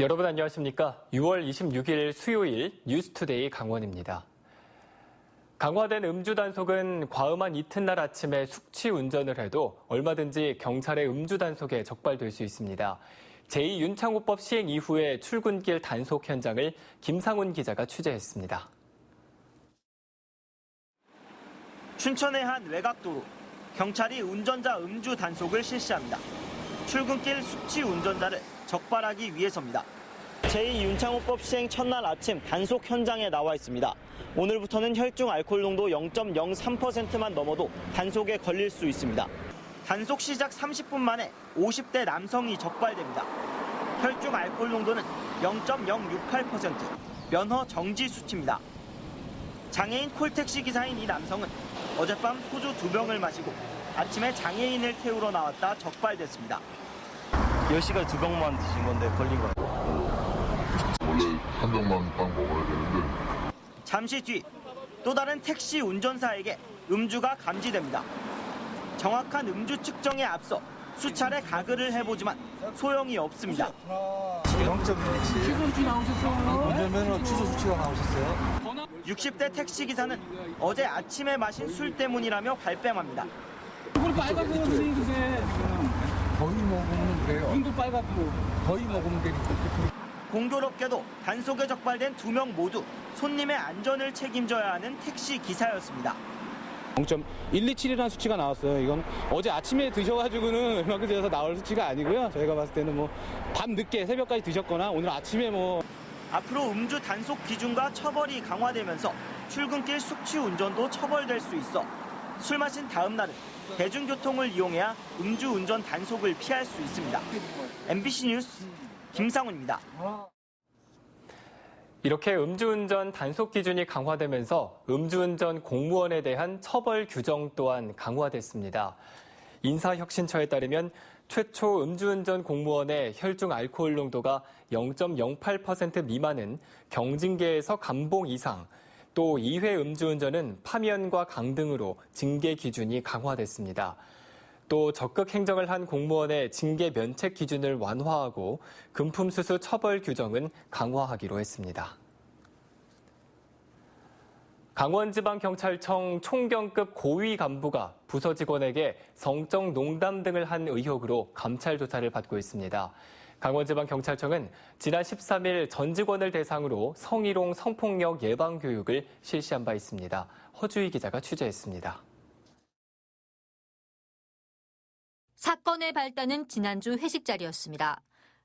여러분 안녕하십니까? 6월 26일 수요일 뉴스투데이 강원입니다. 강화된 음주 단속은 과음한 이튿날 아침에 숙취 운전을 해도 얼마든지 경찰의 음주 단속에 적발될 수 있습니다. 제2윤창호법 시행 이후에 출근길 단속 현장을 김상훈 기자가 취재했습니다. 춘천의 한 외곽도로, 경찰이 운전자 음주 단속을 실시합니다. 출근길 숙취 운전자를 적발하기 위해서입니다. 제2윤창호법 시행 첫날 아침 단속 현장에 나와 있습니다. 오늘부터는 혈중 알코올 농도 0.03%만 넘어도 단속에 걸릴 수 있습니다. 단속 시작 30분 만에 50대 남성이 적발됩니다. 혈중 알코올 농도는 0.068%, 면허 정지 수치입니다. 장애인 콜택시 기사인 이 남성은 어젯밤 소주 2병을 마시고 아침에 장애인을 태우러 나왔다 적발됐습니다. 10시간 2병만 드신 건데 걸린 거예요? 원래 한 병만 딱 먹어야 되는데. 잠시 뒤 또 다른 택시 운전사에게 음주가 감지됩니다. 정확한 음주 측정에 앞서 수차례 가글을 해보지만 소용이 없습니다. 0.1치. 취소 수치 나오셨어요? 운전면허 취소 수치가 나오셨어요? 60대 택시 기사는 어제 아침에 마신 술 때문이라며 발뺌합니다. 이걸 빨갛게 드세요, 그게. 거의 먹으면 그래요. 눈도 빨갛고. 거의 먹으면 되니까. 공교롭게도 단속에 적발된 2명 모두 손님의 안전을 책임져야 하는 택시 기사였습니다. 0.127이라는 수치가 나왔어요. 이건 어제 아침에 드셔가지고는 얼마큼 되어서 나올 수치가 아니고요. 저희가 봤을 때는 밤 늦게 새벽까지 드셨거나 오늘 아침에 앞으로 음주 단속 기준과 처벌이 강화되면서 출근길 숙취 운전도 처벌될 수 있어 술 마신 다음 날은 대중교통을 이용해야 음주 운전 단속을 피할 수 있습니다. MBC 뉴스 김상훈입니다. 이렇게 음주운전 단속 기준이 강화되면서 음주운전 공무원에 대한 처벌 규정 또한 강화됐습니다. 인사혁신처에 따르면 최초 음주운전 공무원의 혈중 알코올 농도가 0.08% 미만은 경징계에서 감봉 이상, 또 2회 음주운전은 파면과 강 등으로 징계 기준이 강화됐습니다. 또 적극 행정을 한 공무원의 징계 면책 기준을 완화하고 금품수수 처벌 규정은 강화하기로 했습니다. 강원지방경찰청 총경급 고위 간부가 부서 직원에게 성적 농담 등을 한 의혹으로 감찰 조사를 받고 있습니다. 강원지방경찰청은 지난 13일 전 직원을 대상으로 성희롱 성폭력 예방 교육을 실시한 바 있습니다. 허주희 기자가 취재했습니다. 사건의 발단은 지난주 회식 자리였습니다.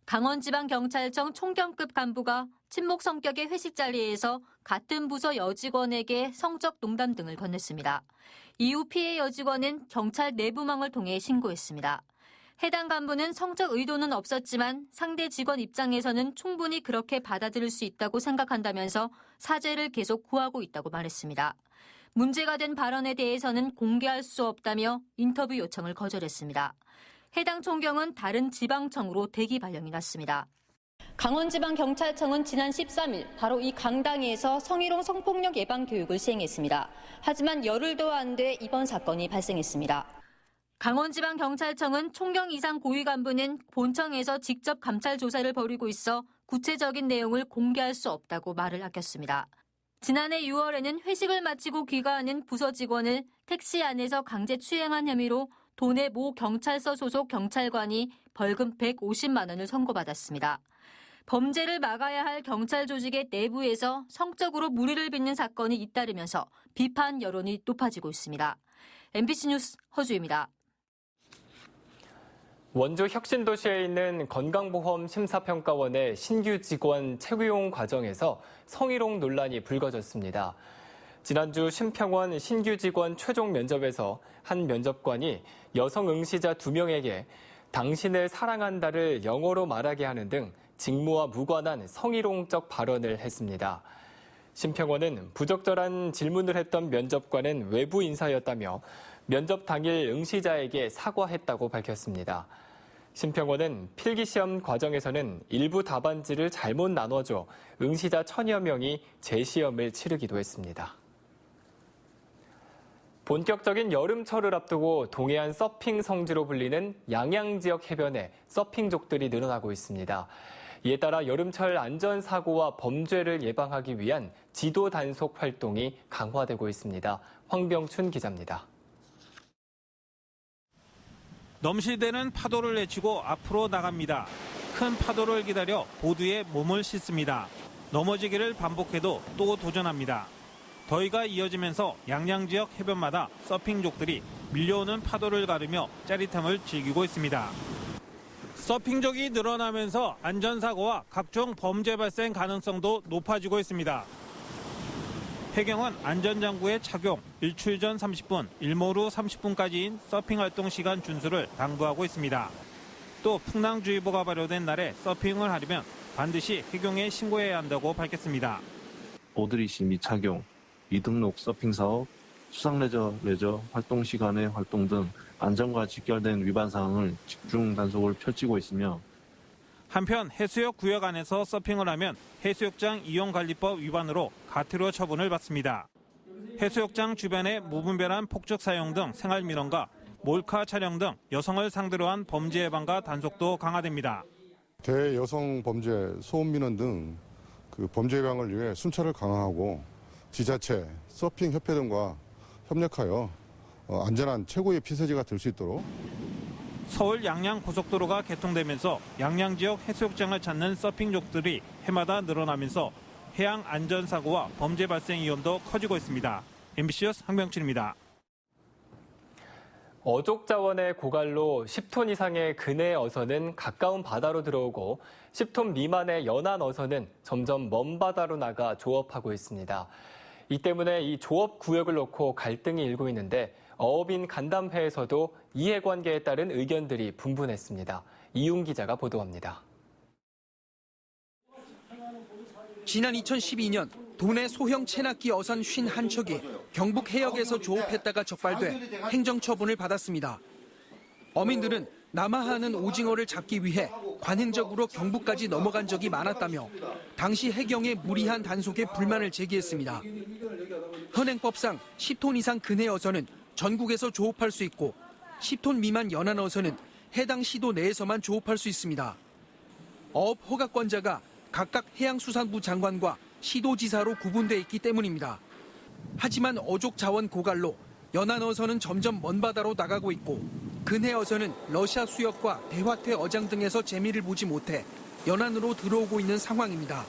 강원지방경찰청 총경급 간부가 친목 성격의 회식 자리에서 같은 부서 여직원에게 성적 농담 등을 건넸습니다. 이후 피해 여직원은 경찰 내부망을 통해 신고했습니다. 해당 간부는 성적 의도는 없었지만 상대 직원 입장에서는 충분히 그렇게 받아들일 수 있다고 생각한다면서 사죄를 계속 구하고 있다고 말했습니다. 문제가 된 발언에 대해서는 공개할 수 없다며 인터뷰 요청을 거절했습니다. 해당 총경은 다른 지방청으로 대기 발령이 났습니다. 강원지방경찰청은 지난 13일 바로 이 강당에서 성희롱 성폭력 예방 교육을 시행했습니다. 하지만 열흘도 안 돼 이번 사건이 발생했습니다. 강원지방경찰청은 총경 이상 고위 간부는 본청에서 직접 감찰 조사를 벌이고 있어 구체적인 내용을 공개할 수 없다고 말을 아꼈습니다. 지난해 6월에는 회식을 마치고 귀가하는 부서 직원을 택시 안에서 강제 추행한 혐의로 도내 모 경찰서 소속 경찰관이 벌금 150만 원을 선고받았습니다. 범죄를 막아야 할 경찰 조직의 내부에서 성적으로 무리를 빚는 사건이 잇따르면서 비판 여론이 높아지고 있습니다. MBC 뉴스 허주입니다. 원주 혁신도시에 있는 건강보험 심사평가원의 신규 직원 채용 과정에서 성희롱 논란이 불거졌습니다. 지난주 심평원 신규 직원 최종 면접에서 한 면접관이 여성 응시자 2명에게 당신을 사랑한다를 영어로 말하게 하는 등 직무와 무관한 성희롱적 발언을 했습니다. 심평원은 부적절한 질문을 했던 면접관은 외부 인사였다며 면접 당일 응시자에게 사과했다고 밝혔습니다. 심평원은 필기시험 과정에서는 일부 답안지를 잘못 나눠줘 응시자 1000여 명이 재시험을 치르기도 했습니다. 본격적인 여름철을 앞두고 동해안 서핑 성지로 불리는 양양 지역 해변에 서핑족들이 늘어나고 있습니다. 이에 따라 여름철 안전사고와 범죄를 예방하기 위한 지도 단속 활동이 강화되고 있습니다. 황병춘 기자입니다. 넘실대는 파도를 내치고 앞으로 나갑니다. 큰 파도를 기다려 보드에 몸을 싣습니다. 넘어지기를 반복해도 또 도전합니다. 더위가 이어지면서 양양 지역 해변마다 서핑족들이 밀려오는 파도를 가르며 짜릿함을 즐기고 있습니다. 서핑족이 늘어나면서 안전사고와 각종 범죄 발생 가능성도 높아지고 있습니다. 해경은 안전장구의 착용, 일출 전 30분, 일몰 후 30분까지인 서핑 활동 시간 준수를 당부하고 있습니다. 또 풍랑주의보가 발효된 날에 서핑을 하려면 반드시 해경에 신고해야 한다고 밝혔습니다. 보드리시 미착용, 미등록 서핑 사업, 수상레저 활동 시간의 활동 등 안전과 직결된 위반 사항을 집중 단속을 펼치고 있으며 한편 해수욕 구역 안에서 서핑을 하면 해수욕장 이용관리법 위반으로 가태료 처분을 받습니다. 해수욕장 주변에 무분별한 폭죽 사용 등 생활민원과 몰카 촬영 등 여성을 상대로 한 범죄 예방과 단속도 강화됩니다. 대여성 범죄, 소음민원 등 범죄 예방을 위해 순찰을 강화하고 지자체, 서핑협회 등과 협력하여 안전한 최고의 피서지가 될 수 있도록 서울 양양 고속도로가 개통되면서 양양 지역 해수욕장을 찾는 서핑족들이 해마다 늘어나면서 해양 안전사고와 범죄 발생 위험도 커지고 있습니다. MBC 뉴스 황병춘입니다. 어족 자원의 고갈로 10톤 이상의 근해 어선은 가까운 바다로 들어오고 10톤 미만의 연안 어선은 점점 먼 바다로 나가 조업하고 있습니다. 이 때문에 이 조업 구역을 놓고 갈등이 일고 있는데 어업인 간담회에서도 이해관계에 따른 의견들이 분분했습니다. 이용 기자가 보도합니다. 지난 2012년 도내 소형 체납기 어선 51척이 경북 해역에서 조업했다가 적발돼 행정처분을 받았습니다. 어민들은 남하하는 오징어를 잡기 위해 관행적으로 경북까지 넘어간 적이 많았다며 당시 해경의 무리한 단속에 불만을 제기했습니다. 현행법상 10톤 이상 근해 어선은 전국에서 조업할 수 있고 10톤 미만 연안 어선은 해당 시도 내에서만 조업할 수 있습니다. 어업 허가권자가 각각 해양수산부 장관과 시도지사로 구분돼 있기 때문입니다. 하지만 어족 자원 고갈로 연안 어선은 점점 먼 바다로 나가고 있고 근해 어선은 러시아 수역과 대화태 어장 등에서 재미를 보지 못해 연안으로 들어오고 있는 상황입니다.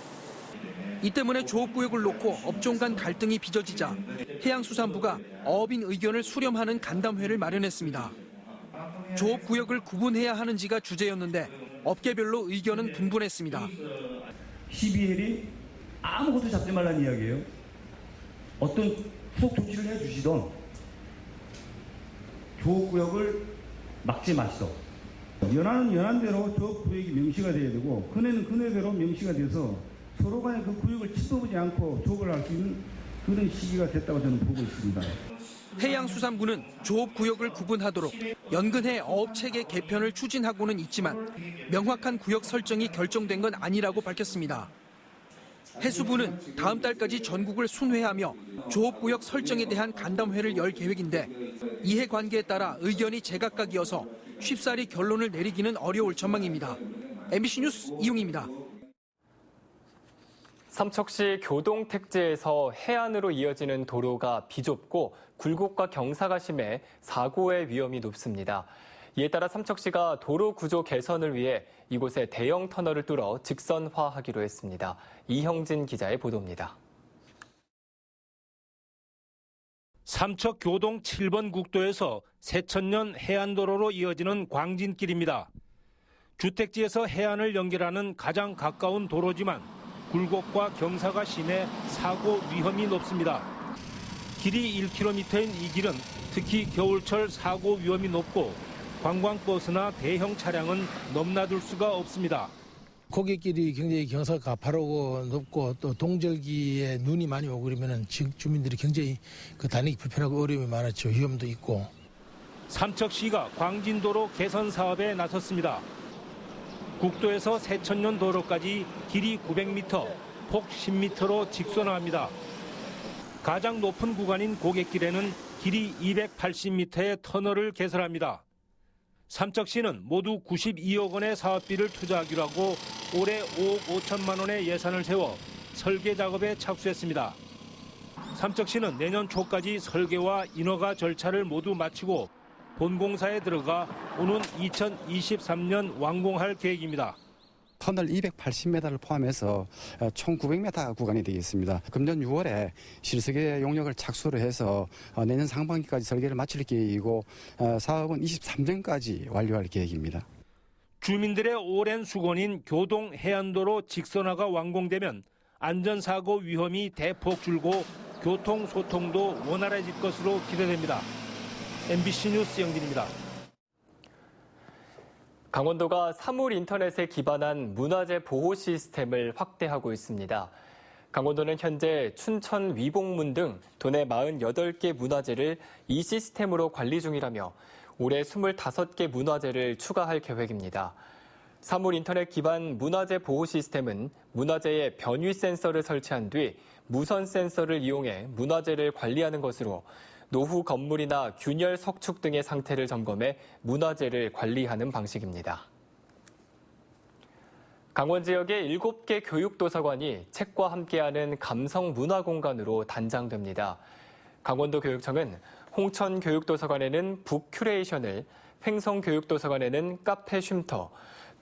이 때문에 조업구역을 놓고 업종 간 갈등이 빚어지자 해양수산부가 어업인 의견을 수렴하는 간담회를 마련했습니다. 조업구역을 구분해야 하는지가 주제였는데 업계별로 의견은 분분했습니다. CBL이 아무것도 잡지 말라는 이야기예요. 어떤 후속 조치를 해주시던 조업구역을 막지 마시던 연안은 연안대로 조업구역이 명시가 돼야 되고 근해는 근해대로 명시가 돼서 서로 간에 그 구역을 침범하지 않고 조업을 할 수 있는 그런 시기가 됐다고 저는 보고 있습니다. 해양수산부는 조업구역을 구분하도록 연근해 어업체계 개편을 추진하고는 있지만 명확한 구역 설정이 결정된 건 아니라고 밝혔습니다. 해수부는 다음 달까지 전국을 순회하며 조업구역 설정에 대한 간담회를 열 계획인데 이해관계에 따라 의견이 제각각이어서 쉽사리 결론을 내리기는 어려울 전망입니다. MBC 뉴스 이용입니다. 삼척시 교동택지에서 해안으로 이어지는 도로가 비좁고 굴곡과 경사가 심해 사고의 위험이 높습니다. 이에 따라 삼척시가 도로 구조 개선을 위해 이곳에 대형 터널을 뚫어 직선화하기로 했습니다. 이형진 기자의 보도입니다. 삼척 교동 7번 국도에서 새천년 해안도로로 이어지는 광진길입니다. 주택지에서 해안을 연결하는 가장 가까운 도로지만 굴곡과 경사가 심해 사고 위험이 높습니다. 길이 1km인 이 길은 특히 겨울철 사고 위험이 높고 관광버스나 대형 차량은 넘나들 수가 없습니다. 고갯길이 굉장히 경사가 가파르고 높고 또 동절기에 눈이 많이 오고 그러면 지역 주민들이 굉장히 다니기 불편하고 어려움이 많았죠. 위험도 있고. 삼척시가 광진도로 개선 사업에 나섰습니다. 국도에서 새천년 도로까지 길이 900m, 폭 10m로 직선화합니다. 가장 높은 구간인 고갯길에는 길이 280m의 터널을 개설합니다. 삼척시는 모두 92억 원의 사업비를 투자하기로 하고 올해 5억 5천만 원의 예산을 세워 설계 작업에 착수했습니다. 삼척시는 내년 초까지 설계와 인허가 절차를 모두 마치고 본공사에 들어가 오는 2023년 완공할 계획입니다. 터널 280m를 포함해서 총 900m 구간이 되겠습니다. 금년 6월에 실설계 용역을 착수를 해서 내년 상반기까지 설계를 마칠 계획이고 사업은 23년까지 완료할 계획입니다. 주민들의 오랜 수건인 교동 해안도로 직선화가 완공되면 안전사고 위험이 대폭 줄고 교통 소통도 원활해질 것으로 기대됩니다. MBC 뉴스 영진입니다. 강원도가 사물 인터넷에 기반한 문화재 보호 시스템을 확대하고 있습니다. 강원도는 현재 춘천 위복문 등 도내 48개 문화재를 이 시스템으로 관리 중이라며 올해 25개 문화재를 추가할 계획입니다. 사물 인터넷 기반 문화재 보호 시스템은 문화재에 변위 센서를 설치한 뒤 무선 센서를 이용해 문화재를 관리하는 것으로 노후 건물이나 균열 석축 등의 상태를 점검해 문화재를 관리하는 방식입니다. 강원 지역의 7개 교육도서관이 책과 함께하는 감성 문화 공간으로 단장됩니다. 강원도 교육청은 홍천 교육도서관에는 북 큐레이션을, 횡성 교육도서관에는 카페 쉼터,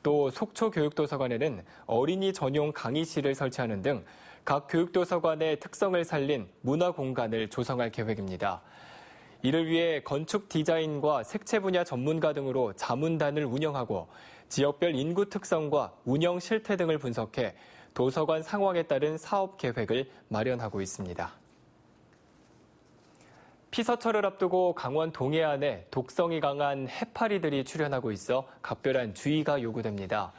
또 속초 교육도서관에는 어린이 전용 강의실을 설치하는 등 각 교육도서관의 특성을 살린 문화 공간을 조성할 계획입니다. 이를 위해 건축 디자인과 색채 분야 전문가 등으로 자문단을 운영하고 지역별 인구 특성과 운영 실태 등을 분석해 도서관 상황에 따른 사업 계획을 마련하고 있습니다. 피서철을 앞두고 강원 동해안에 독성이 강한 해파리들이 출현하고 있어 각별한 주의가 요구됩니다.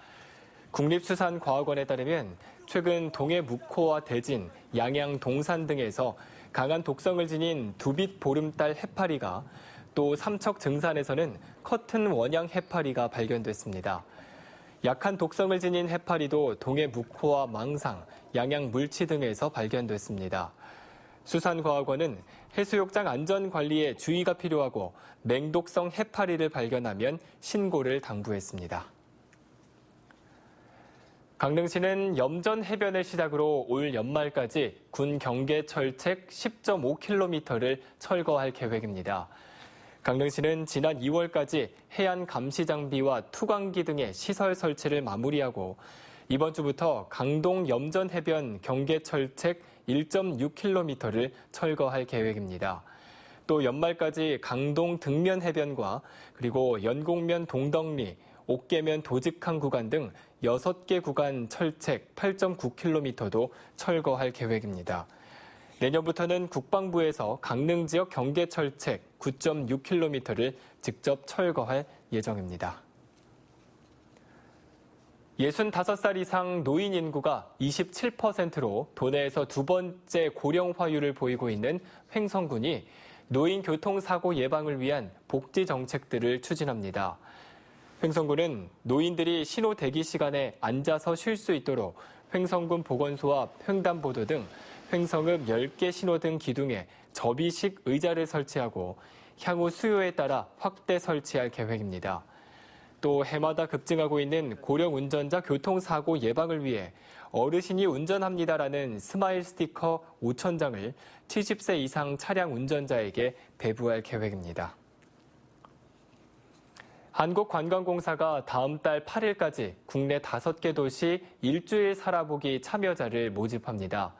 국립수산과학원에 따르면 최근 동해 묵호와 대진, 양양 동산 등에서 강한 독성을 지닌 두빛 보름달 해파리가, 또 삼척 증산에서는 커튼 원양 해파리가 발견됐습니다. 약한 독성을 지닌 해파리도 동해 묵호와 망상, 양양 물치 등에서 발견됐습니다. 수산과학원은 해수욕장 안전관리에 주의가 필요하고 맹독성 해파리를 발견하면 신고를 당부했습니다. 강릉시는 염전 해변을 시작으로 올 연말까지 군 경계 철책 10.5km를 철거할 계획입니다. 강릉시는 지난 2월까지 해안 감시 장비와 투광기 등의 시설 설치를 마무리하고 이번 주부터 강동 염전 해변 경계 철책 1.6km를 철거할 계획입니다. 또 연말까지 강동 등면 해변과 그리고 연곡면 동덕리, 옥계면 도직항 구간 등 6개 구간 철책 8.9km도 철거할 계획입니다. 내년부터는 국방부에서 강릉 지역 경계 철책 9.6km를 직접 철거할 예정입니다. 65살 이상 노인 인구가 27%로 도내에서 두 번째 고령화율을 보이고 있는 횡성군이 노인 교통사고 예방을 위한 복지 정책들을 추진합니다. 횡성군은 노인들이 신호 대기 시간에 앉아서 쉴 수 있도록 횡성군 보건소와 횡단보도 등 횡성읍 10개 신호등 기둥에 접이식 의자를 설치하고 향후 수요에 따라 확대 설치할 계획입니다. 또 해마다 급증하고 있는 고령 운전자 교통사고 예방을 위해 어르신이 운전합니다라는 스마일 스티커 5,000장을 70세 이상 차량 운전자에게 배부할 계획입니다. 한국관광공사가 다음 달 8일까지 국내 5개 도시 일주일 살아보기 참여자를 모집합니다.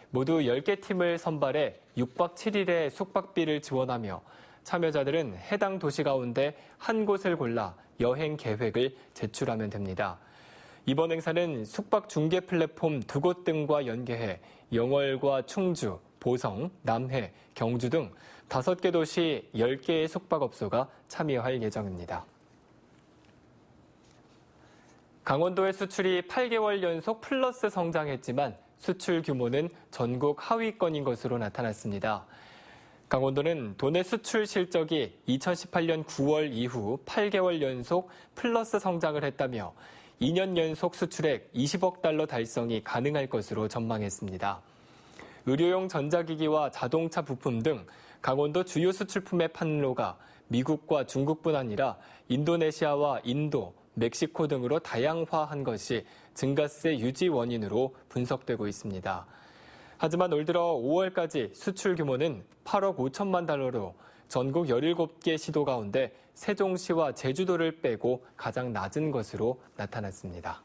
모두 10개 팀을 선발해 6박 7일의 숙박비를 지원하며 참여자들은 해당 도시 가운데 한 곳을 골라 여행 계획을 제출하면 됩니다. 이번 행사는 숙박 중개 플랫폼 2곳 등과 연계해 영월과 충주, 보성, 남해, 경주 등 5개 도시 10개의 숙박업소가 참여할 예정입니다. 강원도의 수출이 8개월 연속 플러스 성장했지만 수출 규모는 전국 하위권인 것으로 나타났습니다. 강원도는 도내 수출 실적이 2018년 9월 이후 8개월 연속 플러스 성장을 했다며 2년 연속 수출액 20억 달러 달성이 가능할 것으로 전망했습니다. 의료용 전자기기와 자동차 부품 등 강원도 주요 수출품의 판로가 미국과 중국뿐 아니라 인도네시아와 인도, 멕시코 등으로 다양화한 것이 증가세 유지 원인으로 분석되고 있습니다. 하지만 올 들어 5월까지 수출 규모는 8억 5천만 달러로 전국 17개 시도 가운데 세종시와 제주도를 빼고 가장 낮은 것으로 나타났습니다.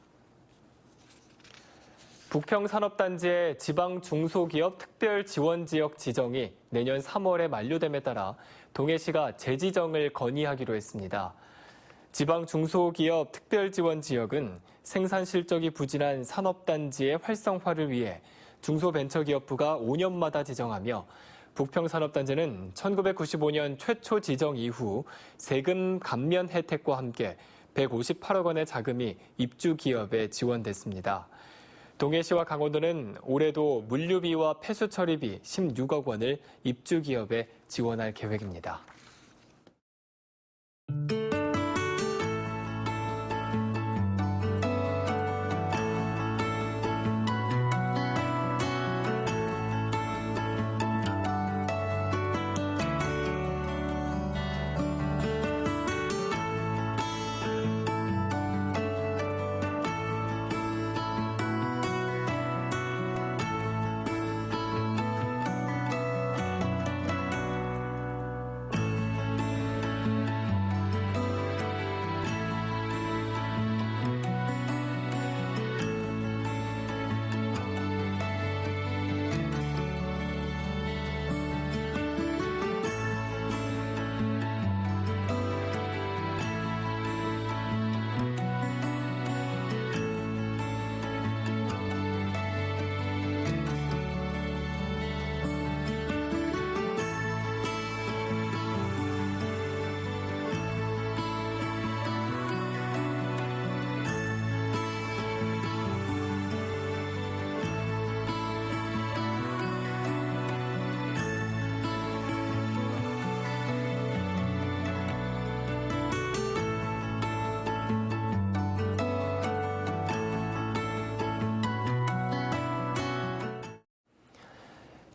북평산업단지의 지방 중소기업 특별지원지역 지정이 내년 3월에 만료됨에 따라 동해시가 재지정을 건의하기로 했습니다. 지방 중소기업 특별지원지역은 생산 실적이 부진한 산업단지의 활성화를 위해 중소벤처기업부가 5년마다 지정하며 북평산업단지는 1995년 최초 지정 이후 세금 감면 혜택과 함께 158억 원의 자금이 입주기업에 지원됐습니다. 동해시와 강원도는 올해도 물류비와 폐수처리비 16억 원을 입주기업에 지원할 계획입니다.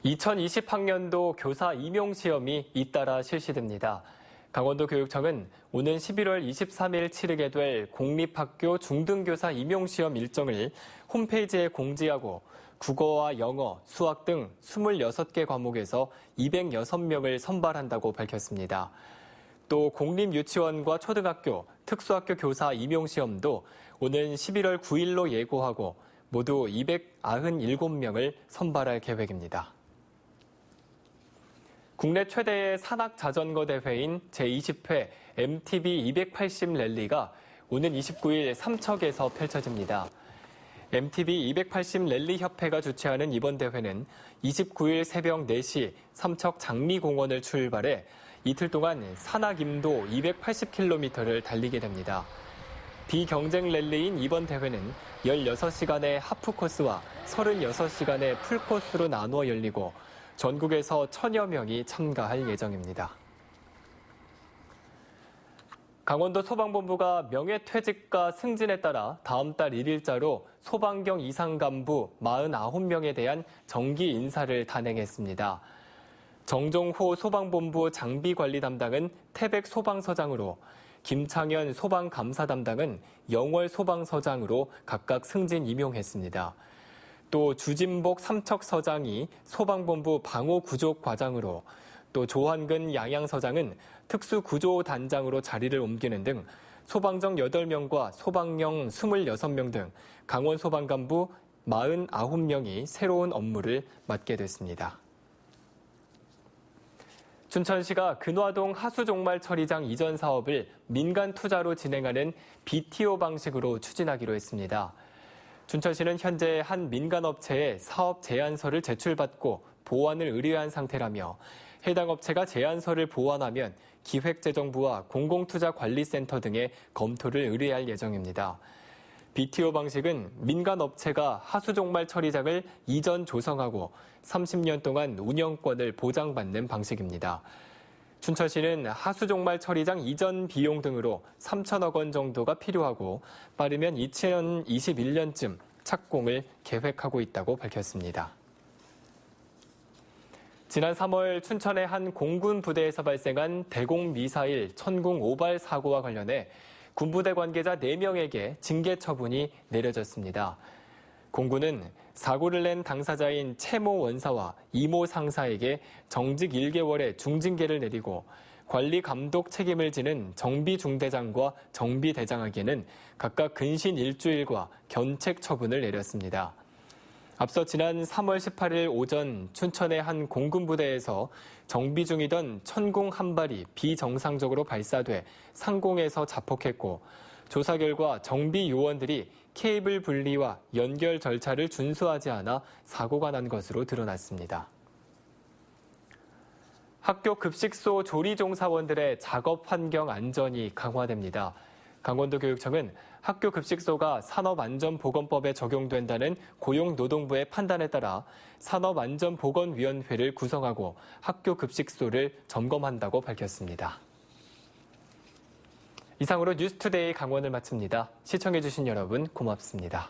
(2020학년도) 교사 임용시험이 잇따라 실시됩니다. 강원도교육청은 오는 11월 23일 치르게 될 공립학교 중등교사 임용시험 일정을 홈페이지에 공지하고 국어와 영어, 수학 등 26개 과목에서 206명을 선발한다고 밝혔습니다. 또 공립유치원과 초등학교, 특수학교 교사 임용시험도 오는 11월 9일로 예고하고 모두 297명을 선발할 계획입니다. 국내 최대의 산악자전거 대회인 제20회 MTB 280 랠리가 오는 29일 삼척에서 펼쳐집니다. MTB 280 랠리 협회가 주최하는 이번 대회는 29일 새벽 4시 삼척 장미공원을 출발해 이틀 동안 산악임도 280km를 달리게 됩니다. 비경쟁 랠리인 이번 대회는 16시간의 하프 코스와 36시간의 풀 코스로 나누어 열리고 전국에서 1000여 명이 참가할 예정입니다. 강원도 소방본부가 명예퇴직과 승진에 따라 다음 달 1일자로 소방경 이상 간부 49명에 대한 정기 인사를 단행했습니다. 정종호 소방본부 장비관리 담당은 태백 소방서장으로, 김창현 소방감사 담당은 영월 소방서장으로 각각 승진 임용했습니다. 또 주진복 삼척서장이 소방본부 방호구조과장으로, 또 조한근 양양서장은 특수구조단장으로 자리를 옮기는 등 소방정 8명과 소방령 26명 등 강원 소방간부 49명이 새로운 업무를 맡게 됐습니다. 춘천시가 근화동 하수종말 처리장 이전 사업을 민간 투자로 진행하는 BTO 방식으로 추진하기로 했습니다. 춘천시는 현재 한 민간업체에 사업 제안서를 제출받고 보완을 의뢰한 상태라며 해당 업체가 제안서를 보완하면 기획재정부와 공공투자관리센터 등의 검토를 의뢰할 예정입니다. BTO 방식은 민간업체가 하수종말 처리장을 이전 조성하고 30년 동안 운영권을 보장받는 방식입니다. 춘천시는 하수종말 처리장 이전 비용 등으로 3천억 원 정도가 필요하고 빠르면 2021년쯤 착공을 계획하고 있다고 밝혔습니다. 지난 3월 춘천의 한 공군 부대에서 발생한 대공 미사일 천궁 5발 사고와 관련해 군부대 관계자 4명에게 징계 처분이 내려졌습니다. 공군은 사고를 낸 당사자인 최모 원사와 이모 상사에게 정직 1개월의 중징계를 내리고 관리 감독 책임을 지는 정비중대장과 정비대장에게는 각각 근신 일주일과 견책 처분을 내렸습니다. 앞서 지난 3월 18일 오전 춘천의 한 공군부대에서 정비 중이던 천궁 한 발이 비정상적으로 발사돼 상공에서 자폭했고 조사 결과 정비 요원들이 케이블 분리와 연결 절차를 준수하지 않아 사고가 난 것으로 드러났습니다. 학교 급식소 조리 종사원들의 작업 환경 안전이 강화됩니다. 강원도 교육청은 학교 급식소가 산업안전보건법에 적용된다는 고용노동부의 판단에 따라 산업안전보건위원회를 구성하고 학교 급식소를 점검한다고 밝혔습니다. 이상으로 뉴스투데이 강원을 마칩니다. 시청해주신 여러분 고맙습니다.